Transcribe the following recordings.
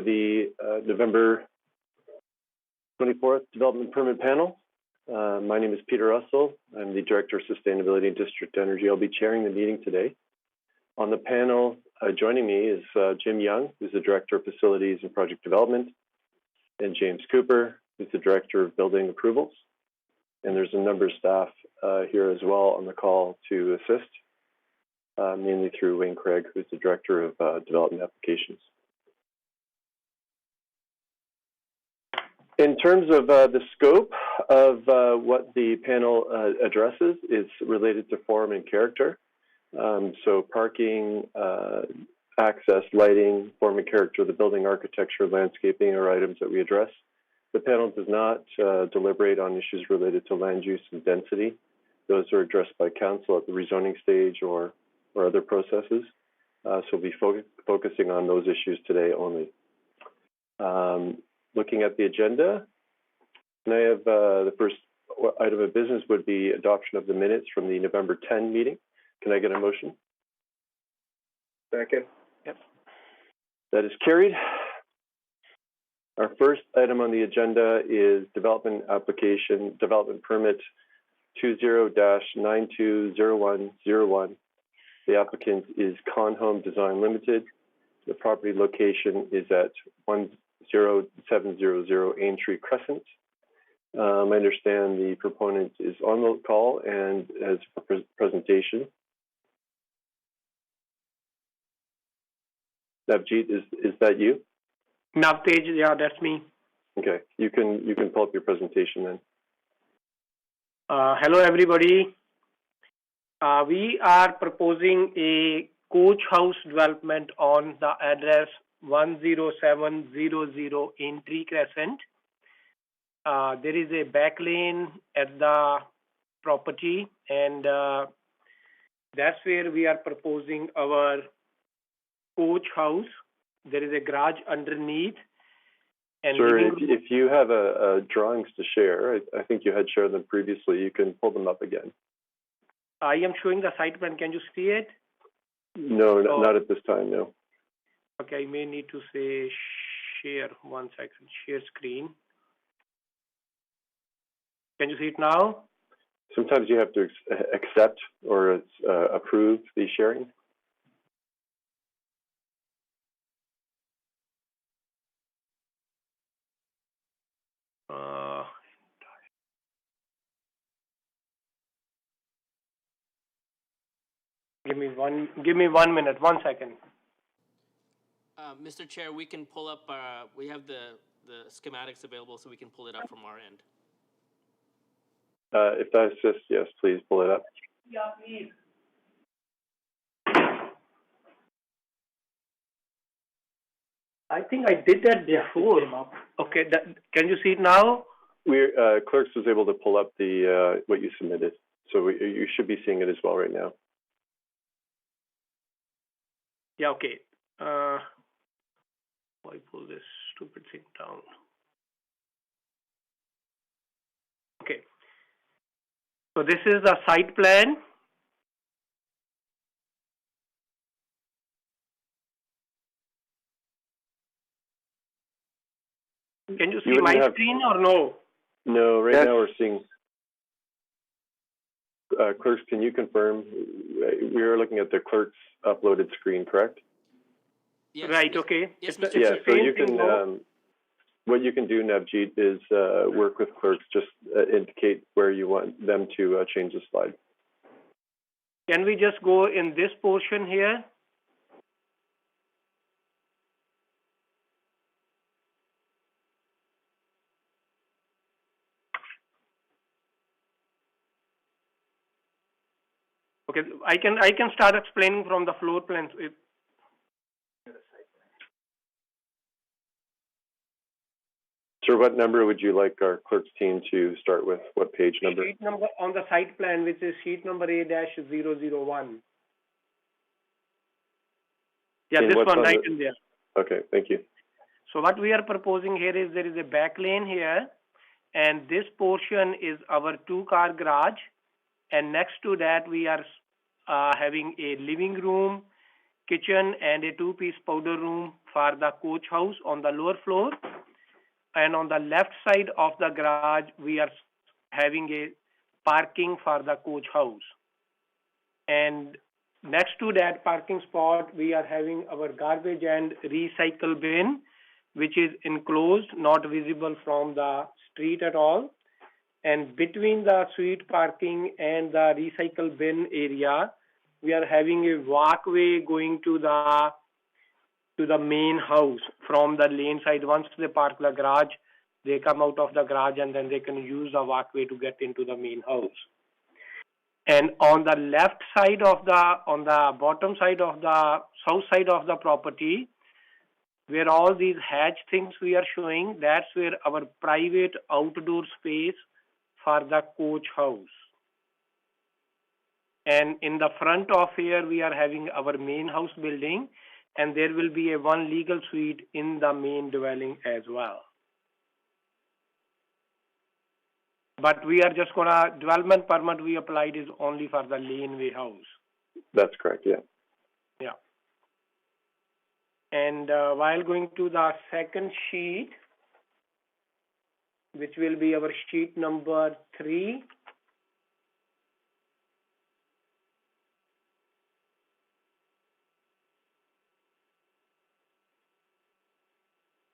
the November 24th Development Permit Panel. My name is Peter Russell. I'm the Director of Sustainability and District Energy. I'll be chairing the meeting today. On the panel, joining me is Jim Young, who's the Director of Facilities and Project Development, and James Cooper, who's the Director of Building Approvals. And there's a number of staff here as well on the call to assist, mainly through Wayne Craig, who's the Director of Development Applications. In terms of the scope of what the panel addresses, it's related to form and character. So parking, access, lighting, form and character of the building, architecture, landscaping are items that we address. The panel does not deliberate on issues related to land use and density. Those are addressed by council at the rezoning stage or other processes. So we'll be focusing on those issues today only. Looking at the agenda, can I have the first item of business would be adoption of the minutes from the November 10 meeting. Can I get a motion? Second. Yep. That is carried. Our first item on the agenda is development application, development permit 20-920101. The applicant is Con Home Design Limited. The property location is at 10700 Aintree Crescent. I understand the proponent is on the call and has a presentation. Navjeet, is that you? Navtej, yeah, that's me. Okay, you can pull up your presentation then. Hello, everybody. We are proposing a coach house development on the address 10700 Aintree Crescent. There is a back lane at the property, and that's where we are proposing our coach house. There is a garage underneath. And sir, if you have drawings to share, I think you had shared them previously. You can pull them up again. I am showing the site plan. Can you see it? No, not at this time, no. Okay, I may need to say share. 1 second. Share screen. Can you see it now? Sometimes you have to accept or approve the sharing. Give me 1 minute. 1 second. Mr. Chair, we can pull up. We have the schematics available, so we can pull it up from our end. If that assists, yes, please pull it up. Yeah, please. I think I did that before. Okay, can you see it now? Clerks was able to pull up the what you submitted, so you should be seeing it as well right now. Yeah, okay. Why pull this stupid thing down? Okay. So this is the site plan. Can you see my screen or no? No, right now we're seeing. Clerks, can you confirm? We are looking at the clerk's uploaded screen, correct? Yes. Right. Okay. Yes, Mr. Yeah. So you can. What you can do, Navjeet, is work with clerks. Just indicate where you want them to change the slide. Can we just go in this portion here? Okay, I can start explaining from the floor plans. Sir, what number would you like our clerk's team to start with? What page number? Sheet number on the site plan, which is sheet number A-001. Yeah, this one right in there. Okay, thank you. So what we are proposing here is there is a back lane here, and this portion is our 2-car garage, and next to that we are having a living room, kitchen and a two-piece powder room for the coach house on the lower floor. And on the left side of the garage, we are having a parking for the coach house. And next to that parking spot, we are having our garbage and recycle bin, which is enclosed, not visible from the street at all. And between the street parking and the recycle bin area, we are having a walkway going to the main house from the lane side. Once they park the garage, they come out of the garage and then they can use the walkway to get into the main house. And on the left side of on the bottom side of the south side of the property, where all these hatch things we are showing, that's where our private outdoor space for the coach house. And in the front of here, we are having our main house building, and there will be a one legal suite in the main dwelling as well. But we are just gonna, development permit we applied is only for the laneway house. That's correct, yeah. Yeah. And while going to the second sheet, which will be our sheet number 3.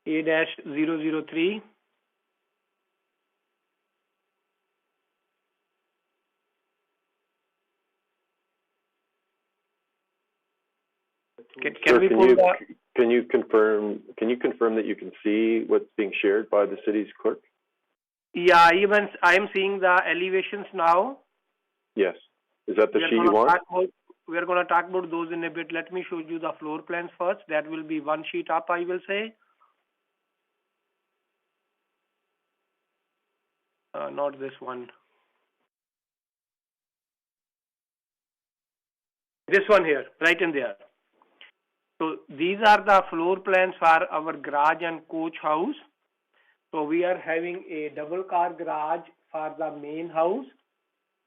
A-003. Sir, can you confirm that you can see what's being shared by the city's clerk? Yeah, even I am seeing the elevations now. Yes. Is that the sheet you want? We're going to talk about those in a bit. Let me show you the floor plans first. That will be one sheet up, I will say. Not this one. This one here, right in there. So these are the floor plans for our garage and coach house. So we are having a double car garage for the main house,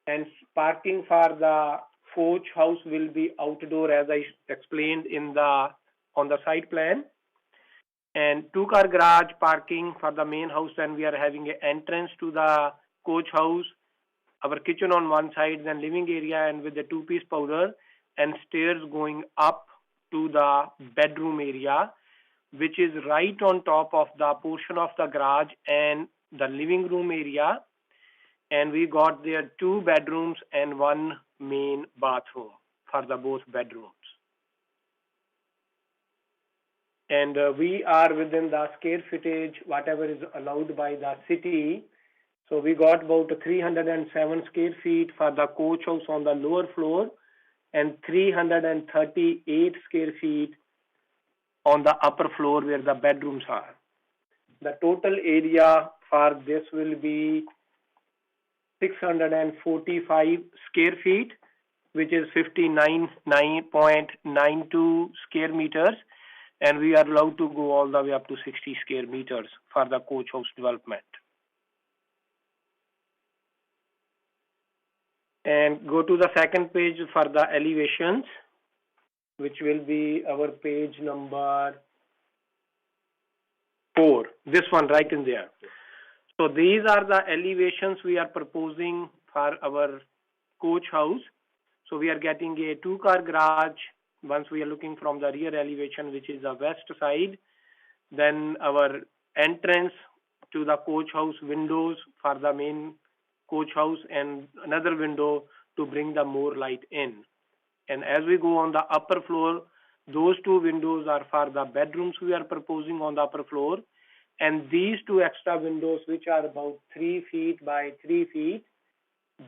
and parking for the coach house will be outdoor, as I explained on the site plan. And two-car garage parking for the main house, and we are having an entrance to the coach house, our kitchen on one side, then living area and with the two-piece powder, and stairs going up to the bedroom area, which is right on top of the portion of the garage and the living room area. And we got there 2 bedrooms and 1 main bathroom for the both bedrooms. And we are within the square footage, whatever is allowed by the city. So we got about 307 square feet for the coach house on the lower floor and 338 square feet on the upper floor where the bedrooms are. The total area for this will be 645 square feet, which is 59.92 square meters. And we are allowed to go all the way up to 60 square meters for the coach house development. And go to the second page for the elevations, which will be our page number 4. This one right in there. So these are the elevations we are proposing for our coach house. So we are getting a 2-car garage. Once we are looking from the rear elevation, which is the west side, then our entrance to the coach house, windows for the main coach house, and another window to bring the more light in. And as we go on the upper floor, those 2 windows are for the bedrooms we are proposing on the upper floor. And these 2 extra windows, which are about 3 feet by 3 feet,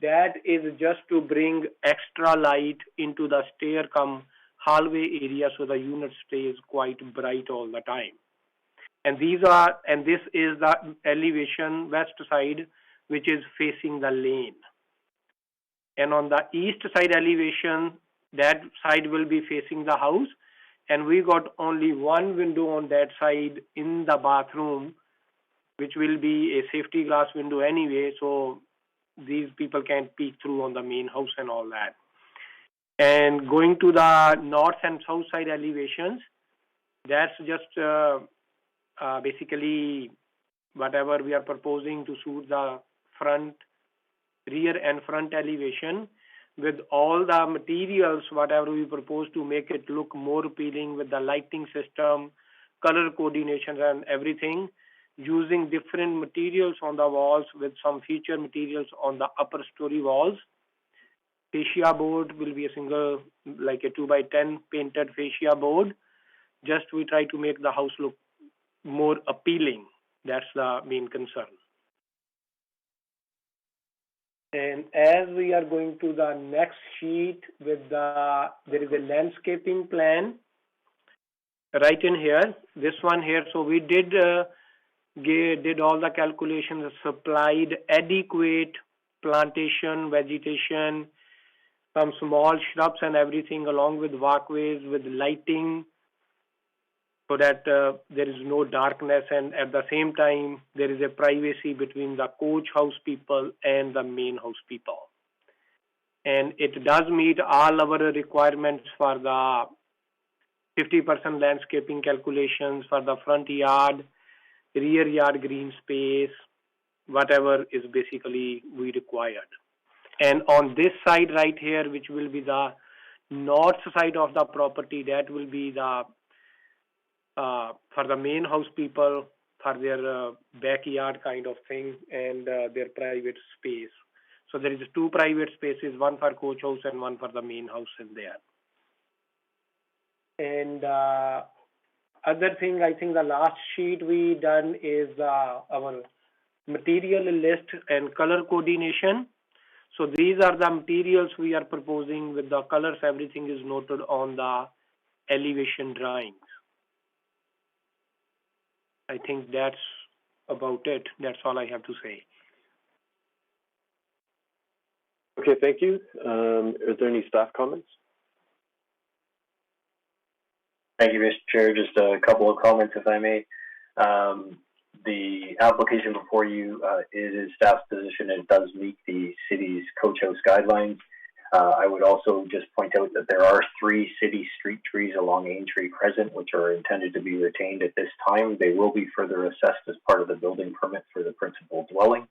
that is just to bring extra light into the stair cum hallway area, so the unit stays quite bright all the time. And this is the elevation west side, which is facing the lane. And on the east side elevation, that side will be facing the house. And we got only 1 window on that side in the bathroom, which will be a safety glass window anyway, so these people can't peek through on the main house and all that. And going to the north and south side elevations, that's just basically whatever we are proposing to suit the front, rear and front elevation with all the materials, whatever we propose to make it look more appealing with the lighting system, color coordination and everything, using different materials on the walls with some feature materials on the upper story walls. Fascia board will be a single, like a 2x10 painted fascia board. Just we try to make the house look more appealing. That's the main concern. And as we are going to the next sheet there is a landscaping plan right in here, this one here. So we did all the calculations, supplied adequate plantation, vegetation, some small shrubs and everything along with walkways, with lighting, so that there is no darkness, and at the same time there is a privacy between the coach house people and the main house people. And it does meet all our requirements for the 50% landscaping calculations for the front yard, rear yard green space, whatever is basically we required. And on this side right here, which will be the north side of the property, that will be the for the main house people, for their backyard kind of thing, and their private space. So there is 2 private spaces, one for coach house and one for the main house in there. And other thing, I think the last sheet we done is our material list and color coordination. So these are the materials we are proposing with the colors. Everything is noted on the elevation drawings. I think that's about it. That's all I have to say. Okay, thank you. Are there any staff comments? Thank you, Mr. Chair. Just a couple of comments, if I may. The application before you is staff's position. It does meet the city's coach house guidelines. I would also just point out that there are 3 city street trees along Aintree Crescent, which are intended to be retained at this time. They will be further assessed as part of the building permit for the principal dwelling.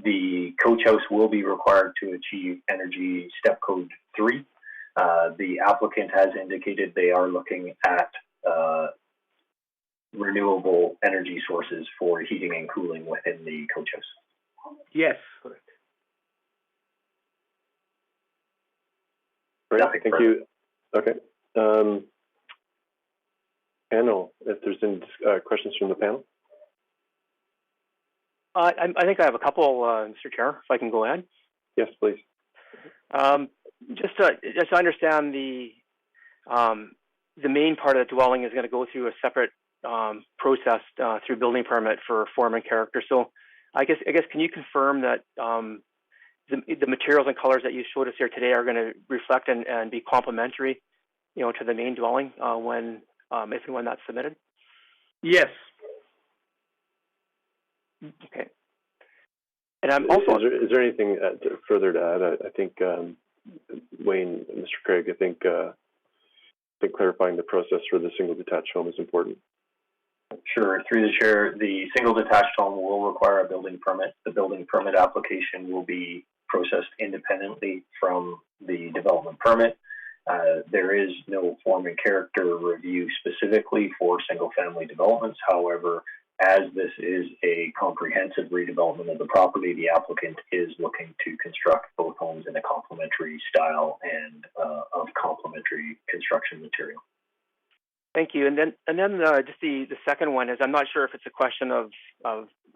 The coach house will be required to achieve Energy Step Code 3. The applicant has indicated they are looking at renewable energy sources for heating and cooling within the coach house. Yes. Correct. Great, thank you. Okay. Panel, if there's any questions from the panel. I think I have a couple, Mr. Chair, if I can go ahead. Yes, please. Just to understand the main part of the dwelling is going to go through a separate process through building permit for form and character. So I guess can you confirm that the materials and colors that you showed us here today are going to reflect and be complementary, to the main dwelling when if and when that's submitted? Yes. Okay. And I'm also is there anything further to add? I think Wayne, Mr. Craig, I think clarifying the process for the single detached home is important. Sure. Through the chair, the single detached home will require a building permit. The building permit application will be processed independently from the development permit. There is no form and character review specifically for single family developments. However, as this is a comprehensive redevelopment of the property, the applicant is looking to construct both homes in a complementary style and of complementary construction material. Thank you. And then just the second one is, I'm not sure if it's a question of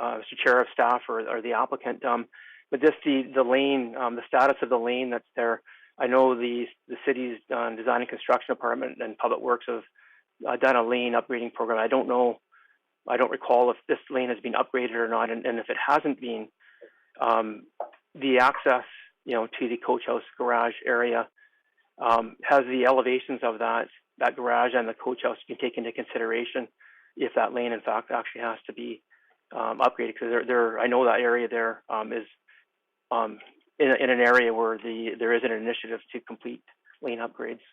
Mr. Chair, of staff, or the applicant, but just the lane, the status of the lane that's there. I know the city's design and construction department and public works have done a lane upgrading program. I don't recall if this lane has been upgraded or not, and if it hasn't been, the access, to the coach house garage area, has the elevations of that garage and the coach house been taken into consideration if that lane, in fact, actually has to be upgraded? Because I know that area there is in an area where there is an initiative to complete lane upgrades.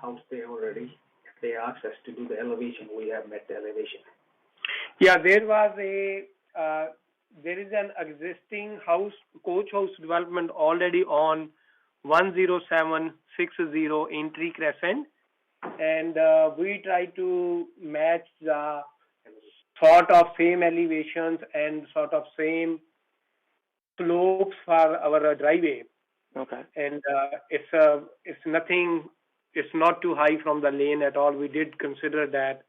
House there already. They asked us to do the elevation. We have met the elevation. Yeah, there is an existing coach house development already on 10760 Aintree Crescent, and we try to match the sort of same elevations and sort of same slopes for our driveway. Okay. And it's not too high from the lane at all. We did consider that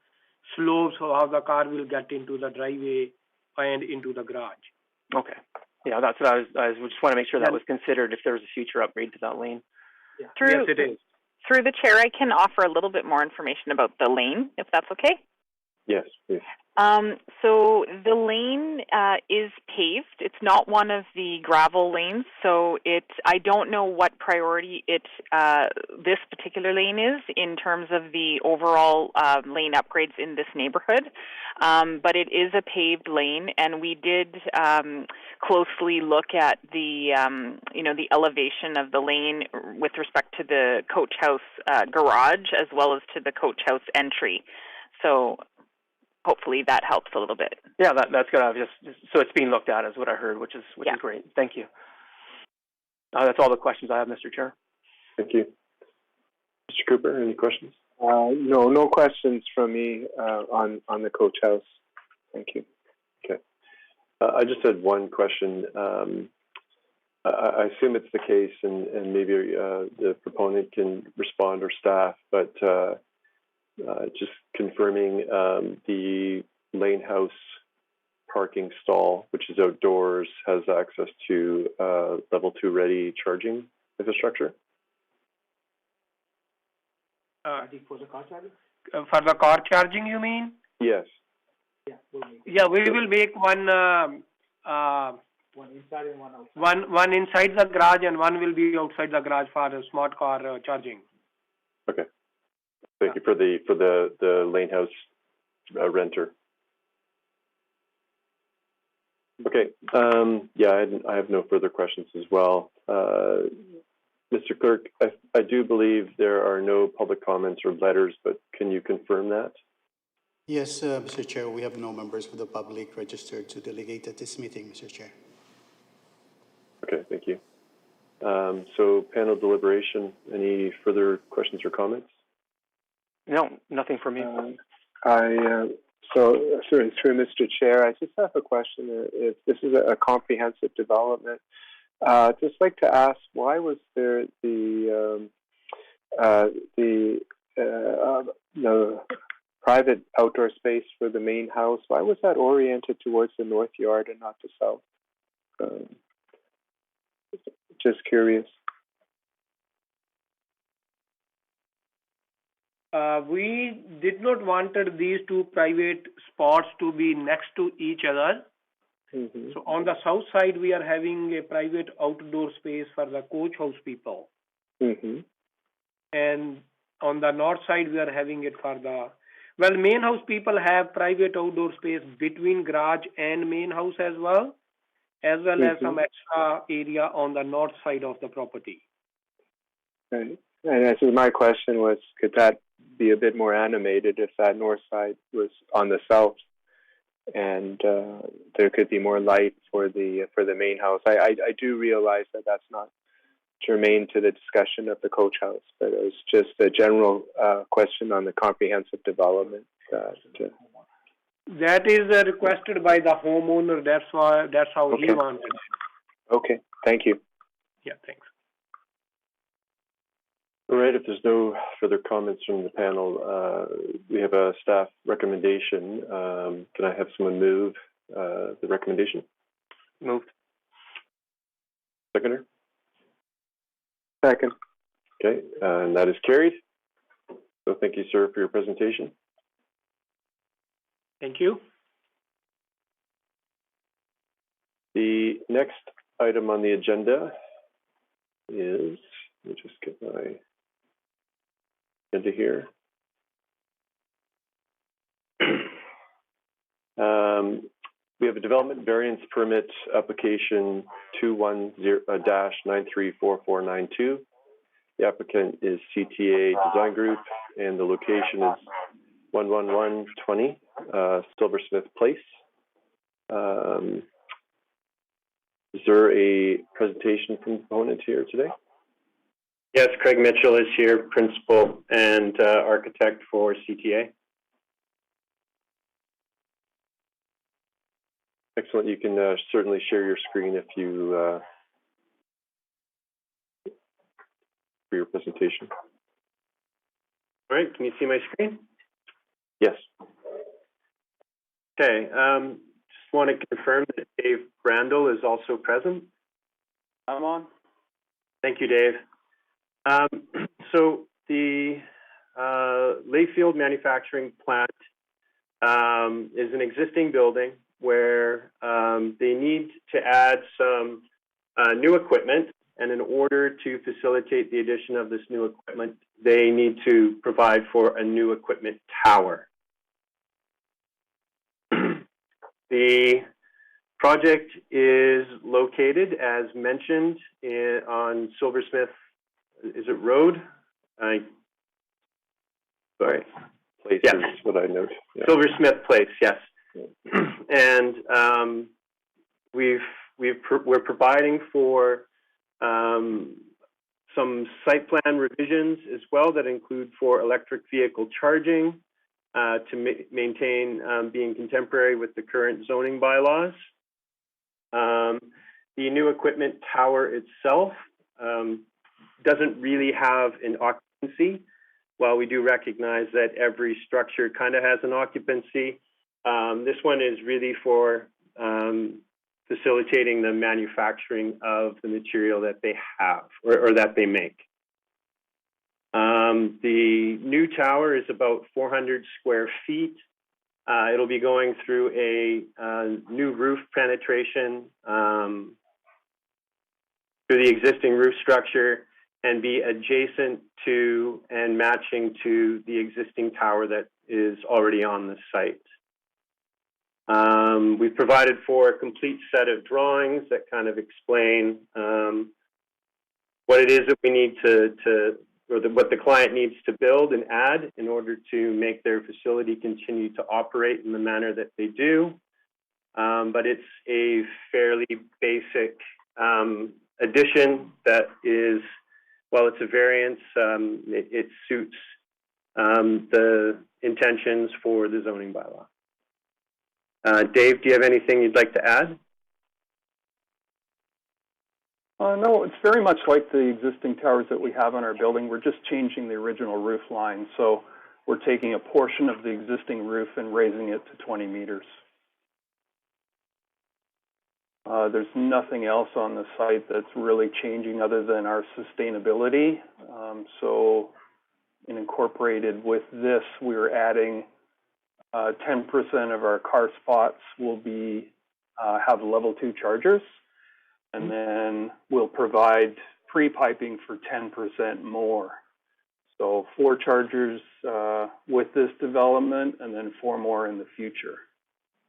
slopes of how the car will get into the driveway and into the garage. Okay. Yeah, that's what I just want to make sure that was considered if there was a future upgrade to that lane. Yeah. Yes, it is. Through the chair, I can offer a little bit more information about the lane, if that's okay. Yes, please. So the lane is paved. It's not one of the gravel lanes, so I don't know what priority this particular lane is in terms of the overall lane upgrades in this neighborhood. But it is a paved lane, and we did closely look at the the elevation of the lane with respect to the coach house garage as well as to the coach house entry. So hopefully that helps a little bit. Yeah, that's good. So it's being looked at is what I heard, which is great. Thank you. That's all the questions I have, Mr. Chair. Thank you. Mr. Cooper, any questions? No questions from me on the coach house. Thank you. Okay. I just had one question. I assume it's the case, and maybe the proponent can respond or staff, but just confirming the lane house parking stall, which is outdoors, has access to level 2 ready charging infrastructure? For the car charging? For the car charging, you mean? Yes. Yeah, we will make one. One inside and one outside. One inside the garage and one will be outside the garage for the smart car charging. Okay. Thank you for the lane house renter. Okay. I have no further questions as well. Mr. Clerk, I do believe there are no public comments or letters, but can you confirm that? Yes, Mr. Chair, we have no members of the public registered to delegate at this meeting, Mr. Chair. Okay, thank you. So panel deliberation, any further questions or comments? No, nothing from me. Through Mr. Chair, I just have a question. If this is a comprehensive development, just like to ask, why was there the private outdoor space for the main house? Why was that oriented towards the north yard and not the south? Just curious. We did not wanted these two private spots to be next to each other. Mm-hmm. So on the south side, we are having a private outdoor space for the coach house people. Mm-hmm. And on the north side, we are having it for the, main house people have private outdoor space between garage and main house as well as some extra area on the north side of the property. Right. And this is my question was, could that be a bit more animated if that north side was on the south, and there could be more light for the main house? I do realize that that's not germane to the discussion of the coach house, but it was just a general question on the comprehensive development. That is requested by the homeowner. That's how he wanted it. Okay, thank you. Yeah, thanks. All right, if there's no further comments from the panel, we have a staff recommendation. Can I have someone move the recommendation? Moved. Seconder? Second. Okay, and that is carried. So thank you, sir, for your presentation. Thank you. The next item on the agenda is, let me just get my agenda here. We have a development variance permit application 210-934492. The applicant is CTA Design Group, and the location is 11120 Silversmith Place. Is there a presentation from the proponent here today? Yes, Craig Mitchell is here, principal and architect for CTA. Excellent. You can certainly share your screen if you for your presentation. All right, can you see my screen? Yes. Okay, just want to confirm that Dave Brandel is also present. I'm on. Thank you, Dave. So the Layfield manufacturing plant is an existing building where they need to add some new equipment, and in order to facilitate the addition of this new equipment, they need to provide for a new equipment tower. The project is located, as mentioned, on Silversmith, is it Road? Sorry. Place yes. Is what I note. Yeah. Silversmith Place, yes. And we're providing for some site plan revisions as well that include for electric vehicle charging to maintain being contemporary with the current zoning bylaws. The new equipment tower itself doesn't really have an occupancy. While we do recognize that every structure kind of has an occupancy, this one is really for facilitating the manufacturing of the material that they have or that they make. The new tower is about 400 square feet. It'll be going through a new roof penetration through the existing roof structure and be adjacent to and matching to the existing tower that is already on the site. We've provided for a complete set of drawings that kind of explain what it is that we need what the client needs to build and add in order to make their facility continue to operate in the manner that they do. But it's a fairly basic addition that is, while it's a variance, it suits the intentions for the zoning bylaw. Dave, do you have anything you'd like to add? No, it's very much like the existing towers that we have on our building. We're just changing the original roof line. So we're taking a portion of the existing roof and raising it to 20 meters. There's nothing else on the site that's really changing other than our sustainability. So incorporated with this, we're adding 10% of our car spots will be have level 2 chargers, and then we'll provide pre-piping for 10% more. So 4 chargers with this development, and then 4 more in the future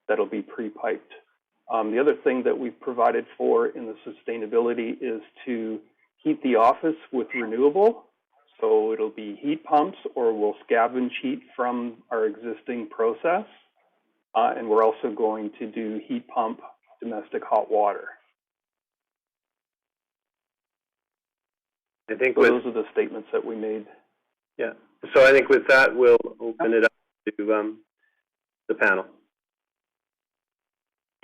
that'll be pre-piped. The other thing that we've provided for in the sustainability is to heat the office with renewable. So it'll be heat pumps, or we'll scavenge heat from our existing process. And we're also going to do heat pump domestic hot water. I think so those are the statements that we made. Yeah. So I think with that, we'll open it up to the panel.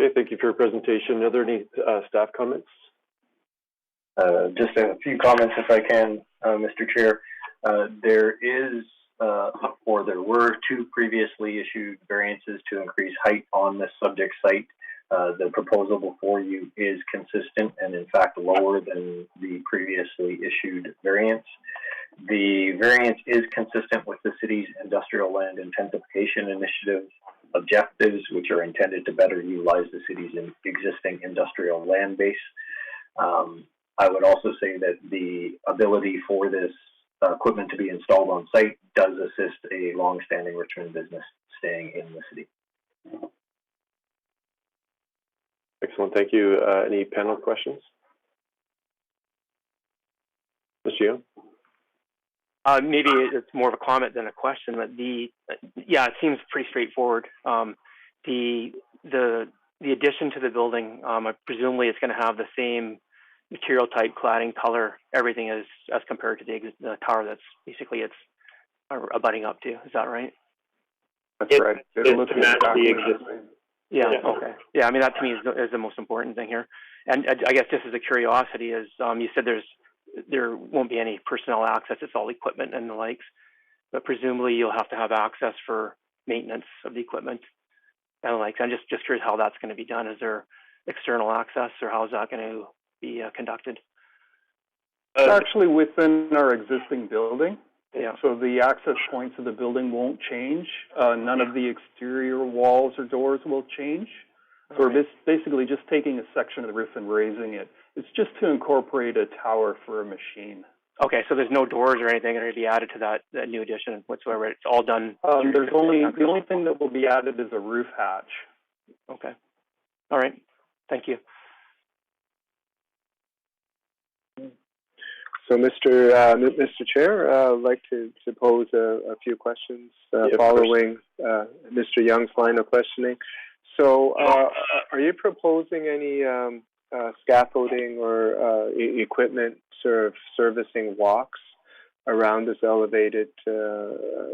Okay, thank you for your presentation. Are there any staff comments? Just a few comments, if I can, Mr. Chair. There is, or there were 2 previously issued variances to increase height on this subject site. The proposal before you is consistent and, in fact, lower than the previously issued variance. The variance is consistent with the city's industrial land intensification initiative objectives, which are intended to better utilize the city's existing industrial land base. I would also say that the ability for this equipment to be installed on site does assist a long-standing Richmond business staying in the city. Excellent, thank you. Any panel questions? Mr. Young? Maybe it's more of a comment than a question, but yeah, it seems pretty straightforward. The addition to the building, presumably it's going to have the same material type, cladding, color, everything as compared to the tower that's basically it's abutting up to. Is that right? That's right. It'll look exactly existing. Yeah, okay. Yeah, I mean, that to me is the most important thing here. And I guess just as a curiosity is, you said there won't be any personnel access, it's all equipment and the likes, but presumably you'll have to have access for maintenance of the equipment and the likes. I'm just curious how that's going to be done. Is there external access, or how is that going to be conducted? It's actually within our existing building. Yeah. So the access points of the building won't change. None of the exterior walls or doors will change. So we're basically just taking a section of the roof and raising it. It's just to incorporate a tower for a machine. Okay, so there's no doors or anything that are going to be added to that new addition whatsoever. It's all done. The only thing that will be added is a roof hatch. Okay. All right. Thank you. So, Mr. Chair, I'd like to pose a few questions following Mr. Young's line of questioning. So, are you proposing any scaffolding or equipment sort of servicing walks around this elevated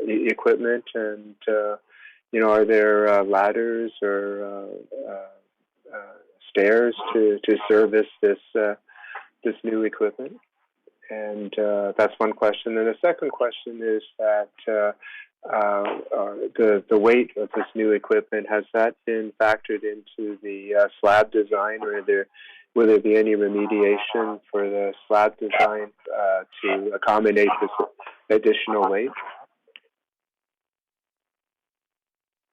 equipment? And, are there ladders or stairs to service this new equipment? And that's one question. And the second question is that the weight of this new equipment, has that been factored into the slab design, or will there be any remediation for the slab design to accommodate this additional weight?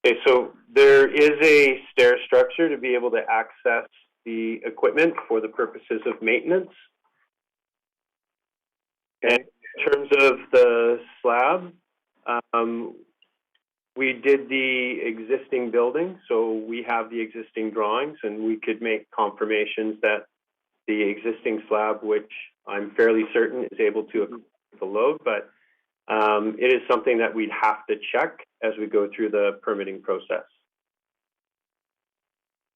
Okay, so there is a stair structure to be able to access the equipment for the purposes of maintenance. And in terms of the slab, we did the existing building, so we have the existing drawings, and we could make confirmations that the existing slab, which I'm fairly certain is able to accommodate the load, but it is something that we'd have to check as we go through the permitting process.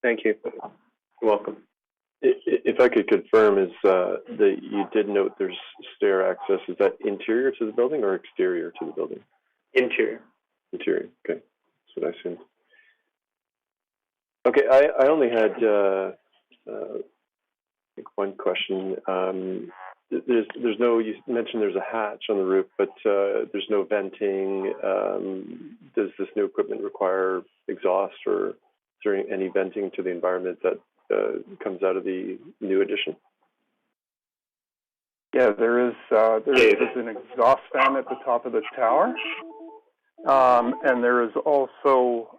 Thank you. You're welcome. If I could confirm, is that you did note there's stair access. Is that interior to the building or exterior to the building? Interior. Interior. Okay, that's what I assumed. Okay, I only had I think one question. There's no. You mentioned there's a hatch on the roof, but there's no venting. Does this new equipment require exhaust, or is there any venting to the environment that comes out of the new addition? Yeah, there is an exhaust fan at the top of the tower, and there is also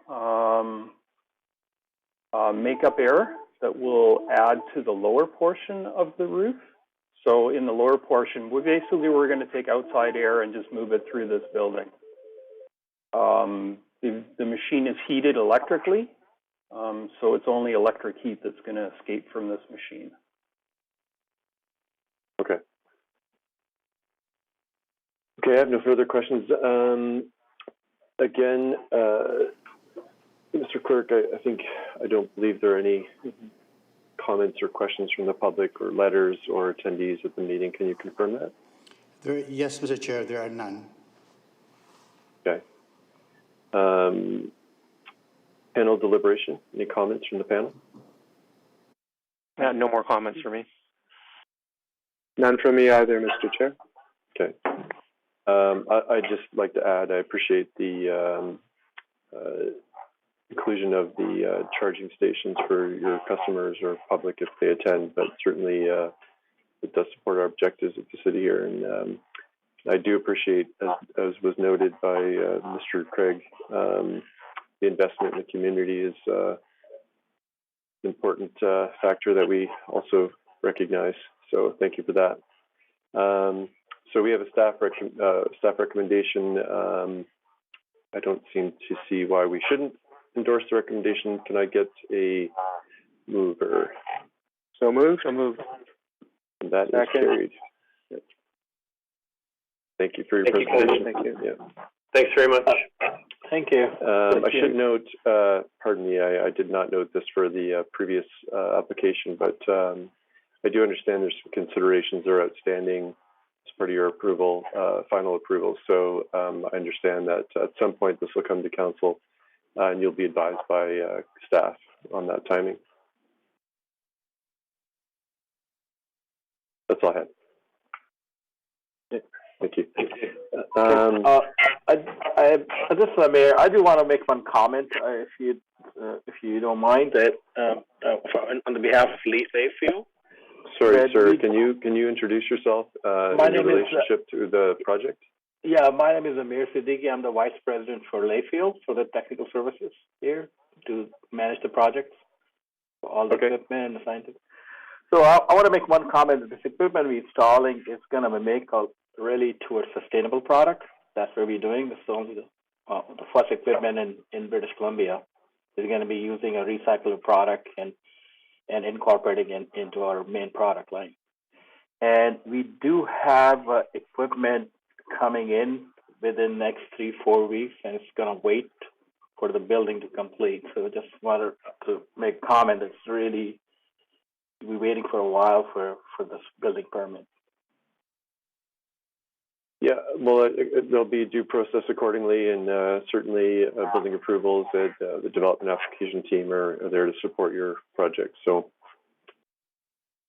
makeup air that will add to the lower portion of the roof. So in the lower portion, we're going to take outside air and just move it through this building. The machine is heated electrically. So it's only electric heat that's going to escape from this machine. Okay. Okay, I have no further questions. Again, Mr. Clerk, I don't believe there are any comments or questions from the public or letters or attendees at the meeting. Can you confirm that? Yes, Mr. Chair, there are none. Okay. Panel deliberation. Any comments from the panel? No more comments for me. None from me either, Mr. Chair. Okay. I'd just like to add, I appreciate the inclusion of the charging stations for your customers or public if they attend, but certainly it does support our objectives of the city here. And I do appreciate, as was noted by Mr. Craig, the investment in the community is an important factor that we also recognize. So thank you for that. So we have a staff recommendation. I don't seem to see why we shouldn't endorse the recommendation. Can I get a mover? So moved. That is Second. carried. Yep. Thank you for your Thank you, presentation. Thank you. Yeah. Thanks very much. Thank you. I should note, pardon me, I did not note this for the previous application, but I do understand there's some considerations that are outstanding as part of your approval, final approval. So I understand that at some point this will come to council and you'll be advised by staff on that timing. That's all I had. Thank you. This is Mayor. I do want to make one comment, if you don't mind, that on the behalf of Layfield. Sorry, sir. Can you introduce yourself and your relationship to the project? Yeah, my name is Amir Siddiqui. I'm the Vice President for Layfield, for the technical services here to manage the project, for all the equipment and the scientists. So I want to make one comment. This equipment we're installing is going to make a really towards sustainable product. That's what we're doing. This is only the first equipment in British Columbia is going to be using a recycled product and incorporating into our main product line. And we do have equipment coming in within the next 3-4 weeks, and it's going to wait for the building to complete. So just wanted to make a comment. It's really, we're waiting for a while for this building permit. Yeah, well, there'll be due process accordingly, and certainly building approvals and the development application team are there to support your project. So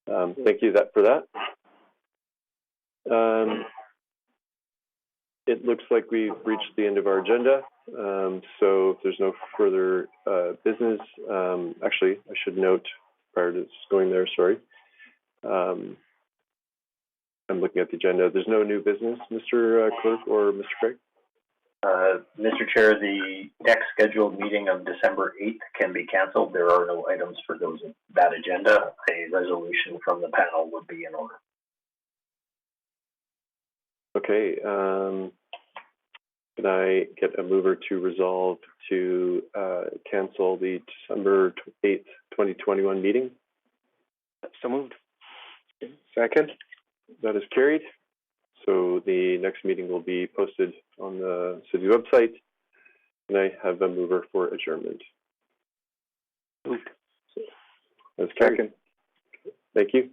thank you for that. It looks like we've reached the end of our agenda. So if there's no further business, actually, I should note prior to going there, sorry. I'm looking at the agenda. There's no new business, Mr. Clerk or Mr. Craig? Mr. Chair, the next scheduled meeting of December 8th can be canceled. There are no items for that agenda. A resolution from the panel would be in order. Okay. Can I get a mover to resolve to cancel the December 8th, 2021 meeting? So moved. Second. That is carried. So the next meeting will be posted on the city website. And I have a mover for adjournment. Moved. That's carried. Second. Thank you.